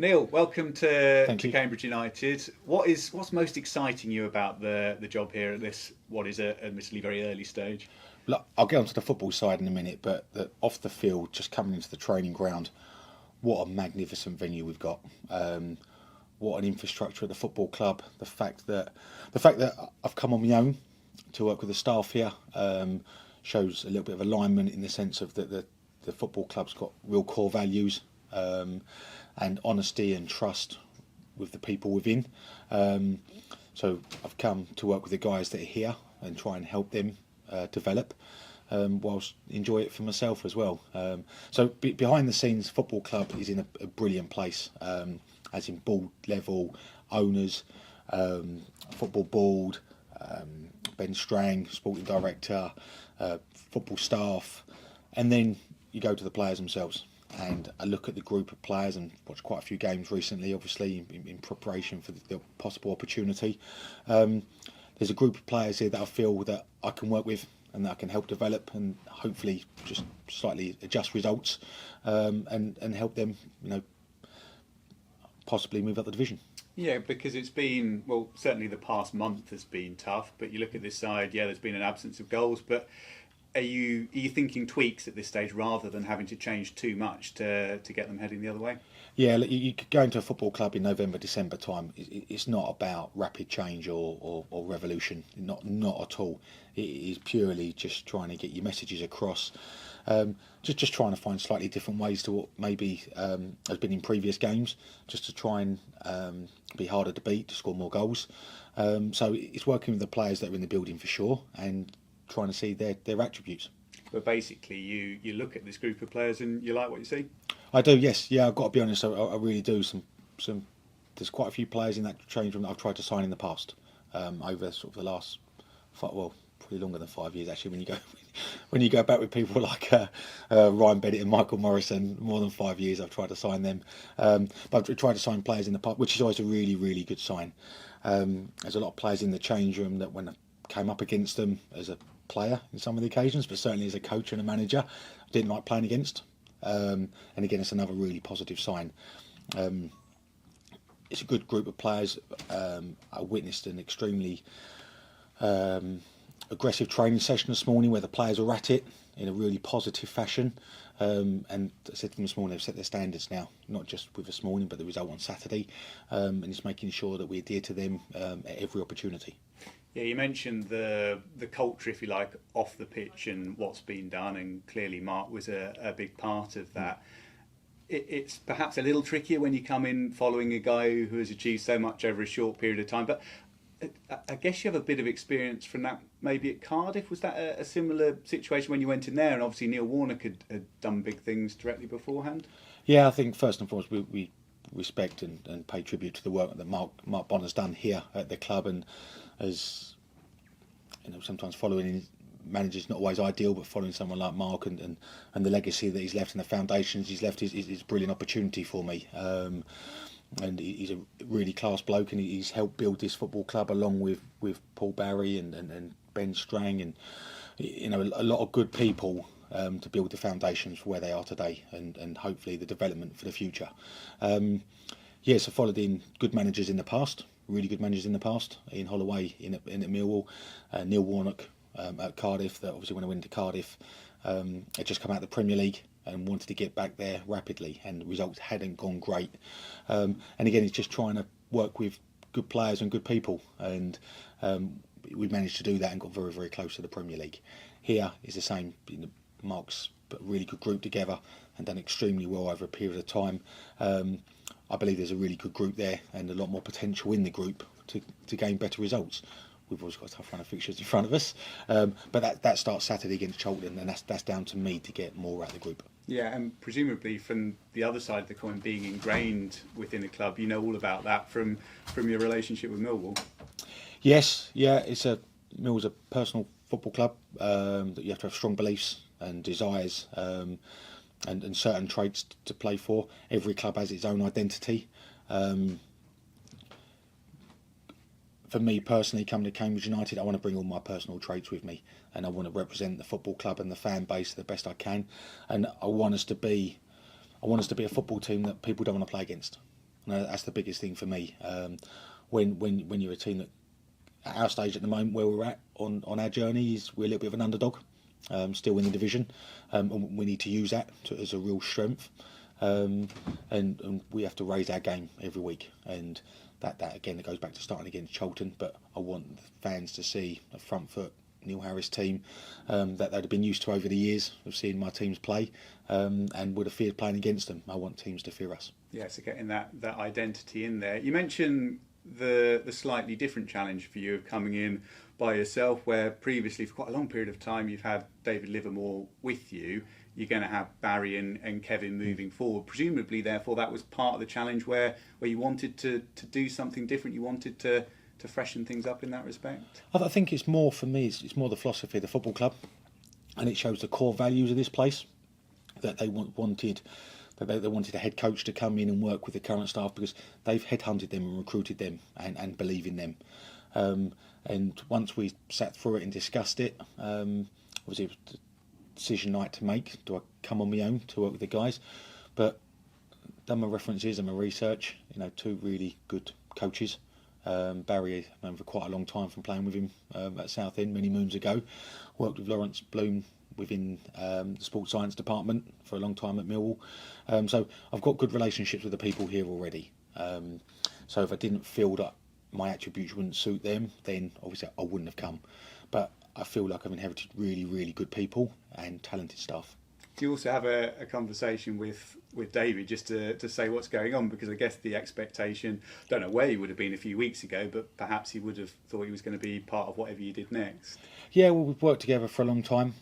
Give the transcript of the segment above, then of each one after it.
Neil, welcome to Thank you. Cambridge United. What's most exciting you about the job here at this what is a admittedly very early stage? Look, I'll get onto the football side in a minute, but off the field, just coming into the training ground, what a magnificent venue we've got. What an infrastructure at the football club. The fact that I've come on my own to work with the staff here shows a little bit of alignment in the sense of that the football club's got real core values and honesty and trust with the people within. So I've come to work with the guys that are here and try and help them develop, whilst enjoy it for myself as well. So behind the scenes, football club is in a brilliant place, as in board level, owners, football board, Ben Strang, sporting director, football staff, and then you go to the players themselves. And I look at the group of players and watched quite a few games recently, obviously in preparation for the possible opportunity. There's a group of players here that I feel that I can work with and that I can help develop and hopefully just slightly adjust results, and help them, possibly move up the division. Yeah, because it's been, well, certainly the past month has been tough, but you look at this side, yeah, there's been an absence of goals, but are you thinking tweaks at this stage rather than having to change too much to get them heading the other way? Yeah, look, you could go into a football club in November, December time. It's not about rapid change or revolution, not at all. It is purely just trying to get your messages across, just trying to find slightly different ways to what maybe has been in previous games, just to try and be harder to beat, to score more goals. So it's working with the players that are in the building for sure and trying to see their attributes. But basically, you look at this group of players and you like what you see? I do, yes. Yeah, I've got to be honest, I really do. There's quite a few players in that change room that I've tried to sign in the past, over sort of the last, probably longer than 5 years actually. When you go back with people like Ryan Bennett and Michael Morrison, more than 5 years I've tried to sign them. But I've tried to sign players in the past, which is always a really, really good sign. There's a lot of players in the change room that when I came up against them as a player in some of the occasions, but certainly as a coach and a manager, I didn't like playing against. And again, it's another really positive sign. It's a good group of players. I witnessed an extremely aggressive training session this morning where the players were at it in a really positive fashion. And I said to them this morning, they've set their standards now, not just with this morning, but the result on Saturday. And it's making sure that we adhere to them at every opportunity. Yeah, you mentioned the culture, if you like, off the pitch and what's been done, and clearly Mark was a big part of that. It's perhaps a little trickier when you come in following a guy who has achieved so much over a short period of time, but I guess you have a bit of experience from that maybe at Cardiff. Was that a similar situation when you went in there? And obviously Neil Warnock had done big things directly beforehand. Yeah, I think first and foremost we respect and pay tribute to the work that Mark Bonner's done here at the club, and as sometimes following managers not always ideal, but following someone like Mark and the legacy that he's left and the foundations he's left is a brilliant opportunity for me. And he's a really class bloke, and he's helped build this football club along with Paul Barry and Ben Strang and a lot of good people to build the foundations for where they are today and hopefully the development for the future. Yes, I followed in good managers in the past, really good managers in the past. Ian Holloway in at Millwall, Neil Warnock at Cardiff. That obviously when I went to Cardiff, had just come out of the Premier League and wanted to get back there rapidly, and the results hadn't gone great. And again, it's just trying to work with good players and good people, and we managed to do that and got very, very close to the Premier League. Here is the same. Mark's put a really good group together and done extremely well over a period of time. I believe there's a really good group there and a lot more potential in the group to gain better results. We've always got a tough run of fixtures in front of us, but that starts Saturday against Charlton, and that's down to me to get more out of the group. Yeah, and presumably from the other side of the coin, being ingrained within the club, you know all about that from your relationship with Millwall. Yes, yeah, Millwall's a personal football club that you have to have strong beliefs and desires and certain traits to play for. Every club has its own identity. For me personally, coming to Cambridge United, I want to bring all my personal traits with me, and I want to represent the football club and the fan base the best I can. And I want us to be a football team that people don't want to play against. And that's the biggest thing for me. When you're a team that, at our stage at the moment where we're at on our journey, is we're a little bit of an underdog, still in the division, and we need to use that as a real strength, and we have to raise our game every week, and that again, it goes back to starting against Charlton. But I want the fans to see a front foot Neil Harris team that they'd have been used to over the years of seeing my teams play, and would have feared playing against them. I want teams to fear us. Yeah, so getting that identity in there. You mentioned the slightly different challenge for you of coming in by yourself, where previously for quite a long period of time you've had David Livermore with you. You're going to have Barry and Kevin moving forward. Presumably, therefore, that was part of the challenge where you wanted to do something different. You wanted to freshen things up in that respect. I think it's more, for me, it's more the philosophy of the football club, and it shows the core values of this place, that they wanted a head coach to come in and work with the current staff, because they've headhunted them and recruited them and believe in them. And once we sat through it and discussed it, obviously it was a decision night to make. Do I come on my own to work with the guys? But done my references and my research. Two really good coaches. Barry, I've known for quite a long time from playing with him at Southend many moons ago. Worked with Lawrence Bloom within the sports science department for a long time at Millwall. So I've got good relationships with the people here already. So if I didn't feel that my attributes wouldn't suit them, then obviously I wouldn't have come. But I feel like I've inherited really, really good people and talented staff. Do you also have a conversation with David just to say what's going on? Because I guess the expectation, don't know where he would have been a few weeks ago, but perhaps he would have thought he was going to be part of whatever you did next. Yeah, well, we've worked together for a long time,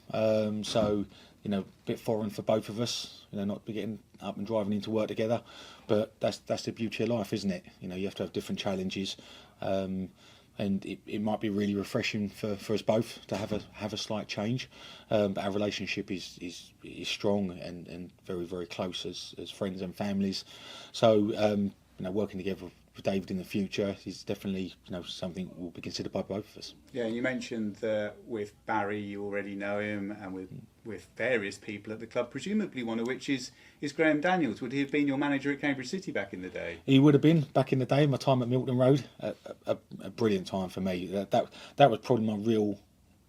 so a bit foreign for both of us. Not be getting up and driving into work together, but that's the beauty of life, isn't it? You have to have different challenges. And it might be really refreshing for us both to have a slight change, but our relationship is strong and very, very close as friends and families. So working together with David in the future is definitely something will be considered by both of us. Yeah, and you mentioned that with Barry you already know him, and with various people at the club, presumably one of which is Graham Daniels. Would he have been your manager at Cambridge City back in the day? He would have been back in the day. My time at Milton Road, a brilliant time for me. That was probably my real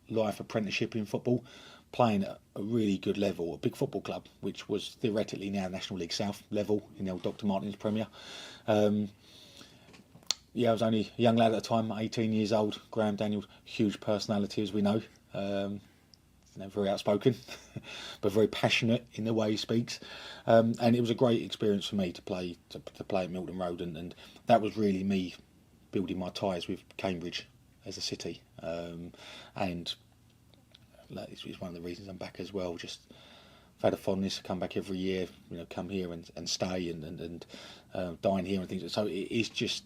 life apprenticeship in football, playing at a really good level, a big football club, which was theoretically now National League South level in the old Dr. Martin's Premier. I was only a young lad at the time, 18 years old. Graham Daniels, huge personality, as we know. Very outspoken, but very passionate in the way he speaks. And it was a great experience for me to play at Milton Road, and that was really me building my ties with Cambridge as a city. And it's one of the reasons I'm back as well. Just I've had a fondness to come back every year, come here and stay and dine here and things. So it's just,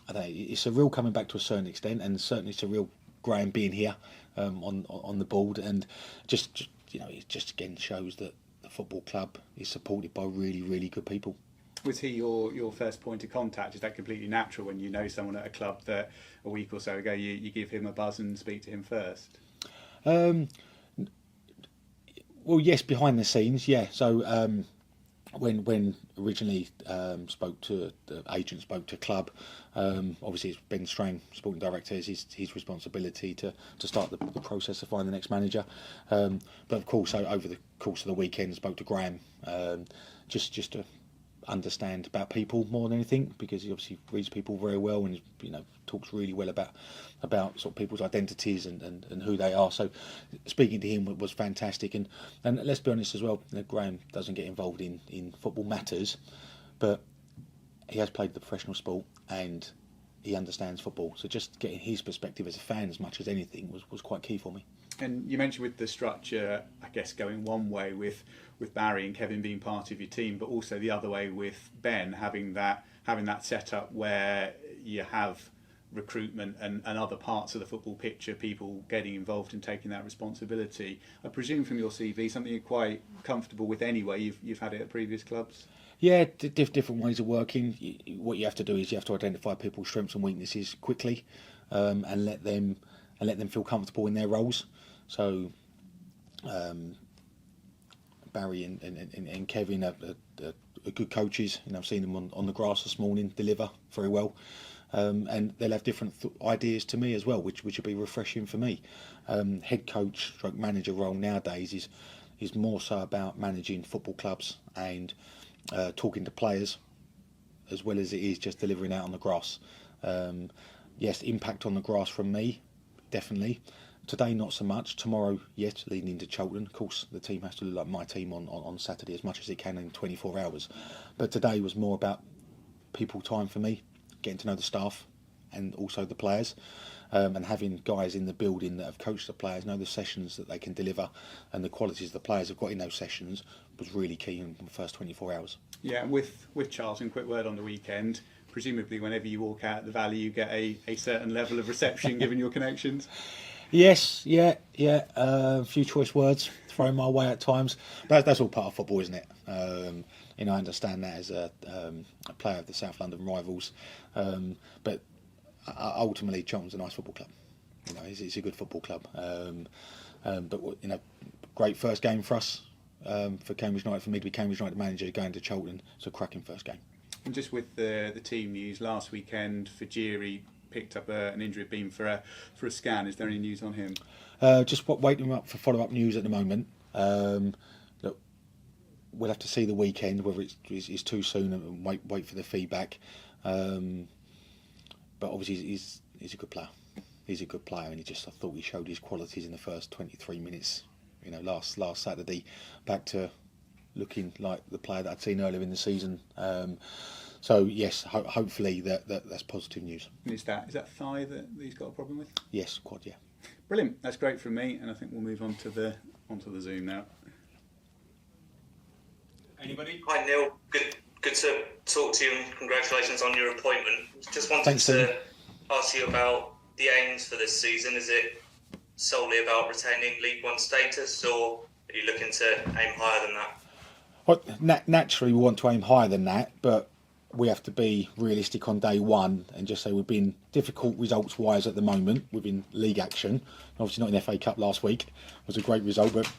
I don't know, it's surreal coming back to a certain extent, and certainly surreal Graham being here on the board, and just it just again shows that the football club is supported by really, really good people. Was he your first point of contact? Is that completely natural when you know someone at a club that a week or so ago you give him a buzz and speak to him first? Well, yes, behind the scenes, yeah. So when originally spoke to the agent, spoke to club, obviously it's Ben Strain, sporting director, is his responsibility to start the process to find the next manager. But of course, over the course of the weekend, spoke to Graham, just to understand about people more than anything, because he obviously reads people very well and talks really well about sort of people's identities and who they are. So speaking to him was fantastic, and let's be honest as well, Graham doesn't get involved in football matters, but he has played the professional sport and he understands football, so just getting his perspective as a fan as much as anything was quite key for me. And you mentioned with the structure, I guess, going one way with Barry and Kevin being part of your team, but also the other way with Ben, having that setup where you have recruitment and other parts of the football picture, people getting involved and taking that responsibility. I presume from your CV, something you're quite comfortable with anyway. You've had it at previous clubs. Yeah, different ways of working. What you have to do is you have to identify people's strengths and weaknesses quickly, and let them feel comfortable in their roles. So Barry and Kevin are good coaches. I've seen them on the grass this morning deliver very well. And they'll have different ideas to me as well, which would be refreshing for me. Head coach, stroke manager role nowadays is more so about managing football clubs and talking to players, as well as it is just delivering out on the grass. Yes, impact on the grass from me, definitely. Today, not so much. Tomorrow, yes, leading into Charlton. Of course, the team has to look like my team on Saturday as much as it can in 24 hours. But today was more about people time for me, getting to know the staff and also the players, and having guys in the building that have coached the players, know the sessions that they can deliver and the qualities the players have got in those sessions was really key in the first 24 hours. Yeah, with Charlton, quick word on the weekend. Presumably, whenever you walk out the Valley, you get a certain level of reception given your connections. Yes, yeah. A few choice words thrown my way at times. That's all part of football, isn't it? I understand that as a player of the South London rivals, but ultimately, Charlton's a nice football club. It's a good football club. But great first game for us, for Cambridge United, for me to be Cambridge United manager going to Charlton. It's a cracking first game. And just with the team news last weekend, Fajiri picked up an injury beam for a scan. Is there any news on him? Just waiting up for follow-up news at the moment. Look, we'll have to see the weekend whether it's too soon and wait for the feedback. But obviously he's a good player. He's a good player, and I thought he showed his qualities in the first 23 minutes. Last Saturday, back to looking like the player that I'd seen earlier in the season. So yes, hopefully that's positive news. And is that thigh that he's got a problem with? Yes, quad, yeah. Brilliant. That's great from me, and I think we'll move on to the Zoom now. Anybody? Hi Neil, good to talk to you, and congratulations on your appointment. Just wanted to ask you about the aims for this season. Is it solely about retaining League One status, or are you looking to aim higher than that? Well, naturally we want to aim higher than that, but we have to be realistic on day one and just say we've been difficult results wise at the moment within league action. Obviously not in the FA Cup last week, it was a great result, but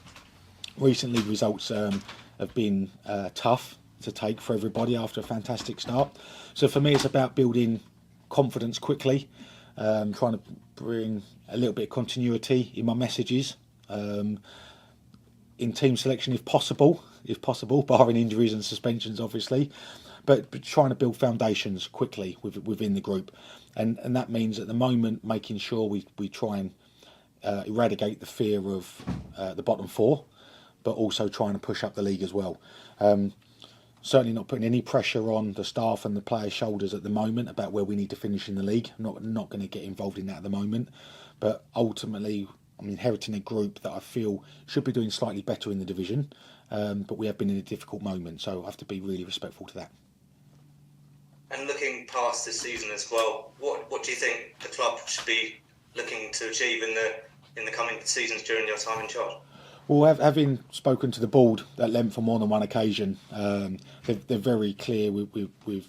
recently results have been tough to take for everybody after a fantastic start. So for me it's about building confidence quickly, trying to bring a little bit of continuity in my messages, in team selection if possible, barring injuries and suspensions obviously, but trying to build foundations quickly within the group, and that means at the moment making sure we try and eradicate the fear of the bottom four, but also trying to push up the league as well. Certainly not putting any pressure on the staff and the players' shoulders at the moment about where we need to finish in the league. I'm not going to get involved in that at the moment, but ultimately I'm inheriting a group that I feel should be doing slightly better in the division, but we have been in a difficult moment, so I have to be really respectful to that. And looking past this season as well, what do you think the club should be looking to achieve in the coming seasons during your time in charge? Well, having spoken to the board at length on more than one occasion, they're very clear with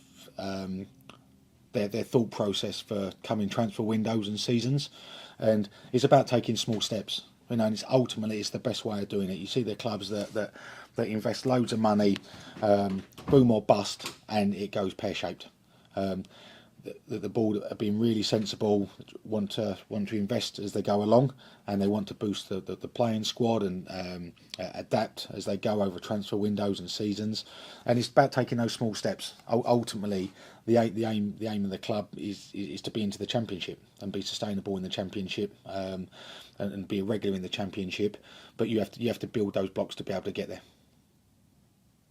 their thought process for coming transfer windows and seasons, and it's about taking small steps. And it's ultimately the best way of doing it. You see the clubs that invest loads of money, boom or bust, and it goes pear-shaped. The board have been really sensible, want to invest as they go along, and they want to boost the playing squad and adapt as they go over transfer windows and seasons. And it's about taking those small steps. Ultimately, the aim of the club is to be into the Championship and be sustainable in the Championship, and be a regular in the Championship. But you have to build those blocks to be able to get there.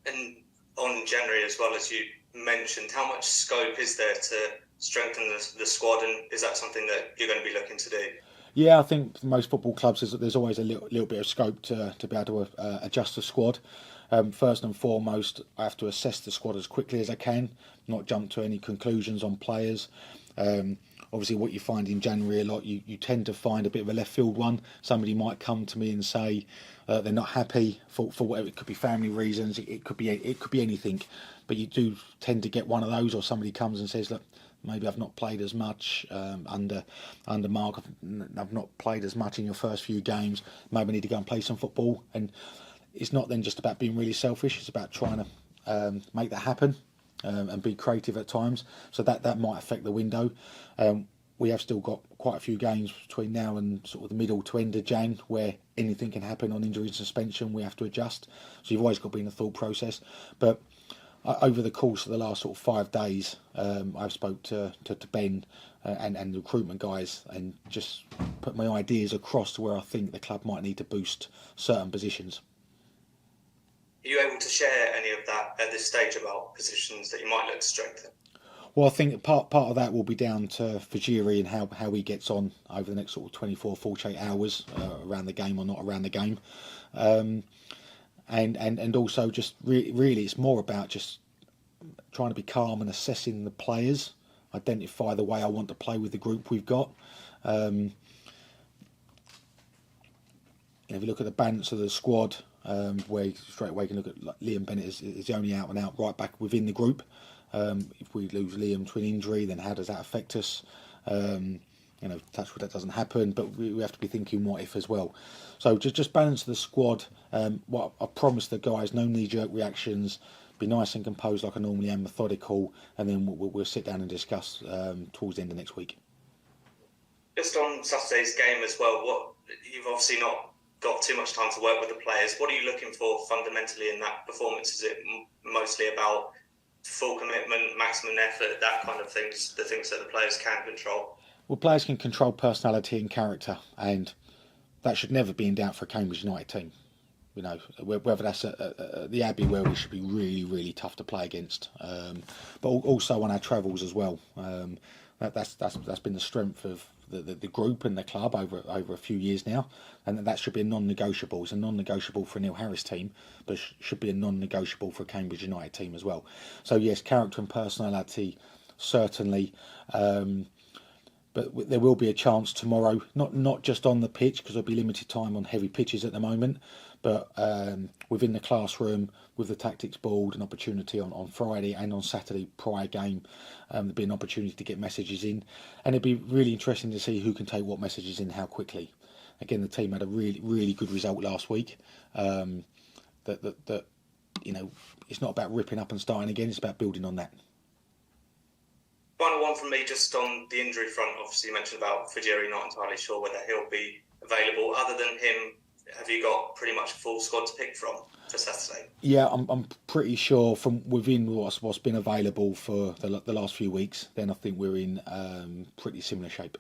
And on January, as well as you mentioned, how much scope is there to strengthen the squad, and is that something that you're going to be looking to do? Yeah, I think for most football clubs there's always a little bit of scope to be able to adjust the squad. First and foremost, I have to assess the squad as quickly as I can, not jump to any conclusions on players. Obviously what you find in January a lot, you tend to find a bit of a left field one. Somebody might come to me and say they're not happy for whatever. It could be family reasons, it could be anything, but you do tend to get one of those, or somebody comes and says, look, maybe I've not played as much under Mark, I've not played as much in your first few games, maybe I need to go and play some football. And it's not then just about being really selfish, it's about trying to make that happen and be creative at times. So that might affect the window. We have still got quite a few games between now and sort of the middle to end of Jan where anything can happen on injury and suspension. We have to adjust. So you've always got to be in the thought process. But over the course of the last sort of 5 days, I've spoke to Ben and the recruitment guys and just put my ideas across to where I think the club might need to boost certain positions. Are you able to share any of that at this stage about positions that you might look to strengthen? Well, I think part of that will be down to Fajiri and how he gets on over the next sort of 24, 48 hours around the game or not around the game. And also just really it's more about just trying to be calm and assessing the players, identify the way I want to play with the group we've got. If you look at the balance of the squad, where straight away you can look at like Liam Bennett is the only out and out right back within the group. If we lose Liam to an injury, then how does that affect us? Touch wood that doesn't happen, but we have to be thinking what if as well. So just balance the squad. What I promised the guys, no knee-jerk reactions, be nice and composed like I normally am, methodical, and then we'll sit down and discuss towards the end of next week. Just on Saturday's game as well, you've obviously not got too much time to work with the players. What are you looking for fundamentally in that performance? Is it mostly about full commitment, maximum effort, that kind of things, the things that the players can control? Well, players can control personality and character, and that should never be in doubt for a Cambridge United team. Whether that's at the Abbey where we should be really, really tough to play against, but also on our travels as well. That's been the strength of the group and the club over a few years now, and that should be a non-negotiable. It's a non-negotiable for a Neil Harris team, but should be a non-negotiable for a Cambridge United team as well. So yes, character and personality certainly, but there will be a chance tomorrow, not just on the pitch because there'll be limited time on heavy pitches at the moment, but within the classroom with the tactics board, an opportunity on Friday and on Saturday prior game, there'll be an opportunity to get messages in, and it'd be really interesting to see who can take what messages in how quickly. Again, the team had a really, really good result last week. It's not about ripping up and starting again, it's about building on that. Final one from me, just on the injury front. Obviously, you mentioned about Fajiri, not entirely sure whether he'll be available. Other than him, have you got pretty much a full squad to pick from for Saturday? Yeah, I'm pretty sure from within what's been available for the last few weeks, then I think we're in pretty similar shape.